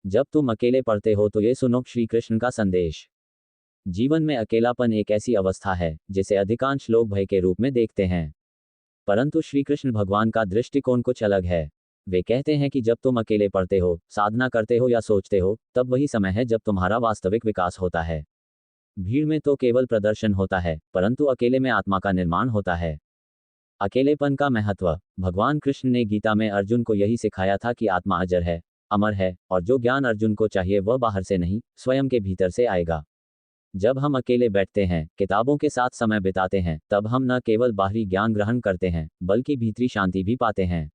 जब तुम अकेले पढ़ते हो तो ये सुनो श्री कृष्ण का संदेश। जीवन में अकेलापन एक ऐसी अवस्था है जिसे अधिकांश लोग भय के रूप में देखते हैं, परंतु श्री कृष्ण भगवान का दृष्टिकोण कुछ अलग है। वे कहते हैं कि जब तुम अकेले पढ़ते हो, साधना करते हो या सोचते हो, तब वही समय है जब तुम्हारा वास्तविक विकास होता है। भीड़ में तो केवल प्रदर्शन होता है, परंतु अकेले में आत्मा का निर्माण होता है। अकेलेपन का महत्व। भगवान कृष्ण ने गीता में अर्जुन को यही सिखाया था कि आत्मा अजर है, अमर है, और जो ज्ञान अर्जुन को चाहिए वह बाहर से नहीं, स्वयं के भीतर से आएगा। जब हम अकेले बैठते हैं, किताबों के साथ समय बिताते हैं, तब हम न केवल बाहरी ज्ञान ग्रहण करते हैं, बल्कि भीतरी शांति भी पाते हैं।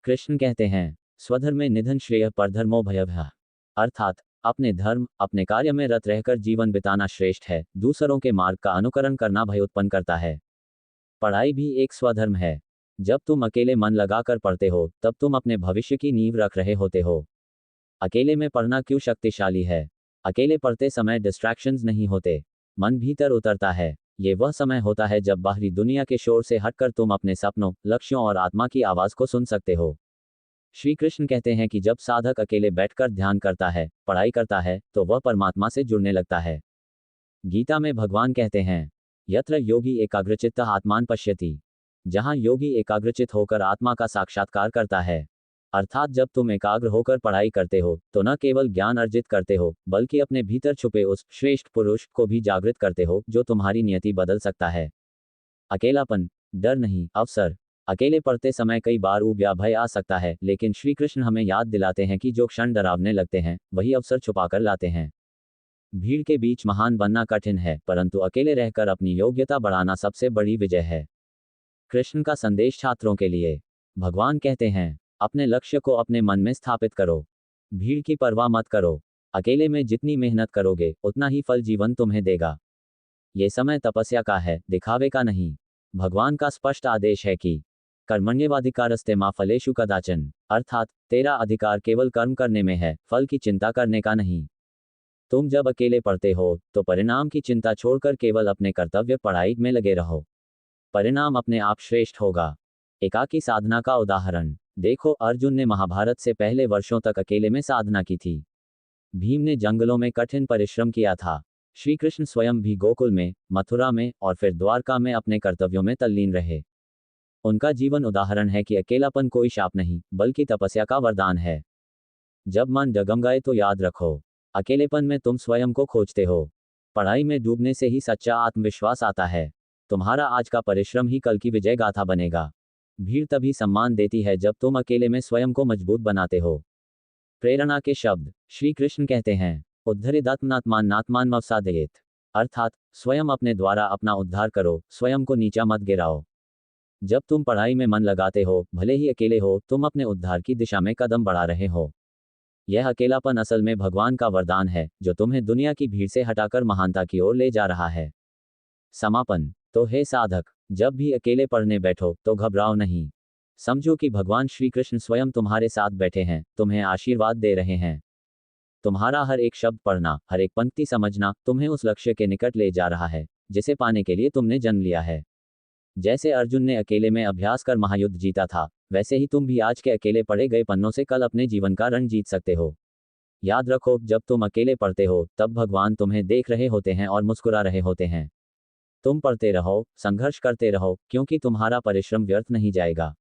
कृष्ण कहते हैं, स्वधर्मे निधन श्रेय परधर्मो भयभः। अर्थात अपने धर्म, अपने कार्य में रत रहकर जीवन बिताना श्रेष्ठ है, दूसरों के मार्ग का अनुकरण करना भय उत्पन्न करता है। पढ़ाई भी एक स्वधर्म है। जब तुम अकेले मन लगाकर पढ़ते हो, तब तुम अपने भविष्य की नींव रख रहे होते हो। अकेले में पढ़ना क्यों शक्तिशाली है? अकेले पढ़ते समय डिस्ट्रैक्शंस नहीं होते, मन भीतर उतरता है। ये वह समय होता है जब बाहरी दुनिया के शोर से हटकर तुम अपने सपनों, लक्ष्यों और आत्मा की आवाज को सुन सकते हो। श्री कृष्ण कहते हैं कि जब साधक अकेले बैठकर ध्यान करता है, पढ़ाई करता है, तो वह परमात्मा से जुड़ने लगता है। गीता में भगवान कहते हैं, यत्र योगी एकाग्रचित्त आत्मान पश्यति। जहां योगी एकाग्रचित होकर आत्मा का साक्षात्कार करता है। अर्थात जब तुम एकाग्र होकर पढ़ाई करते हो, तो न केवल ज्ञान अर्जित करते हो, बल्कि अपने भीतर छुपे उस श्रेष्ठ पुरुष को भी जागृत करते हो जो तुम्हारी नियति बदल सकता है। अकेलापन, डर नहीं, अवसर। अकेले पढ़ते समय कई बार ऊब या भय आ सकता है, लेकिन श्री कृष्ण हमें याद दिलाते हैं कि जो क्षण डरावने लगते हैं, वही अवसर छुपाकर लाते हैं। भीड़ के बीच महान बनना कठिन है, परंतु अकेले रहकर अपनी योग्यता बढ़ाना सबसे बड़ी विजय है। कृष्ण का संदेश छात्रों के लिए। भगवान कहते हैं, अपने लक्ष्य को अपने मन में स्थापित करो। भीड़ की परवाह मत करो। अकेले में जितनी मेहनत करोगे, उतना ही फल जीवन तुम्हें देगा। ये समय तपस्या का है, दिखावे का नहीं। भगवान का स्पष्ट आदेश है कि कर्मण्येवाधिकारस्ते मा फलेषु कदाचन। अर्थात तेरा अधिकार केवल कर्म करने में है, फल की चिंता करने का नहीं। तुम जब अकेले पढ़ते हो, तो परिणाम की चिंता छोड़कर केवल अपने कर्तव्य पढ़ाई में लगे रहो। परिणाम अपने आप श्रेष्ठ होगा। एकाकी साधना का उदाहरण देखो। अर्जुन ने महाभारत से पहले वर्षों तक अकेले में साधना की थी। भीम ने जंगलों में कठिन परिश्रम किया था। श्री कृष्ण स्वयं भी गोकुल में, मथुरा में और फिर द्वारका में अपने कर्तव्यों में तल्लीन रहे। उनका जीवन उदाहरण है कि अकेलापन कोई शाप नहीं, बल्कि तपस्या का वरदान है। जब मन डगमगाए तो याद रखो, अकेलेपन में तुम स्वयं को खोजते हो। पढ़ाई में डूबने से ही सच्चा आत्मविश्वास आता है। तुम्हारा आज का परिश्रम ही कल की विजय गाथा बनेगा। भीड़ तभी सम्मान देती है जब तुम अकेले में स्वयं को मजबूत बनाते हो। प्रेरणा के शब्द। श्री कृष्ण कहते हैं, उद्धरेदात्मनात्मान्नात्मान मवसादयेत। अर्थात स्वयं अपने द्वारा अपना उद्धार करो, स्वयं को नीचा मत गिराओ। जब तुम पढ़ाई में मन लगाते हो, भले ही अकेले हो, तुम अपने उद्धार की दिशा में कदम बढ़ा रहे हो। यह अकेलापन असल में भगवान का वरदान है, जो तुम्हें दुनिया की भीड़ से हटाकर महानता की ओर ले जा रहा है। समापन। तो हे साधक, जब भी अकेले पढ़ने बैठो तो घबराओ नहीं। समझो कि भगवान श्री कृष्ण स्वयं तुम्हारे साथ बैठे हैं, तुम्हें आशीर्वाद दे रहे हैं। तुम्हारा हर एक शब्द पढ़ना, हर एक पंक्ति समझना तुम्हें उस लक्ष्य के निकट ले जा रहा है, जिसे पाने के लिए तुमने जन्म लिया है। जैसे अर्जुन ने अकेले में अभ्यास कर महायुद्ध जीता था, वैसे ही तुम भी आज के अकेले पढ़े गए पन्नों से कल अपने जीवन का रण जीत सकते हो। याद रखो, जब तुम अकेले पढ़ते हो, तब भगवान तुम्हें देख रहे होते हैं और मुस्कुरा रहे होते हैं। तुम पढ़ते रहो, संघर्ष करते रहो, क्योंकि तुम्हारा परिश्रम व्यर्थ नहीं जाएगा।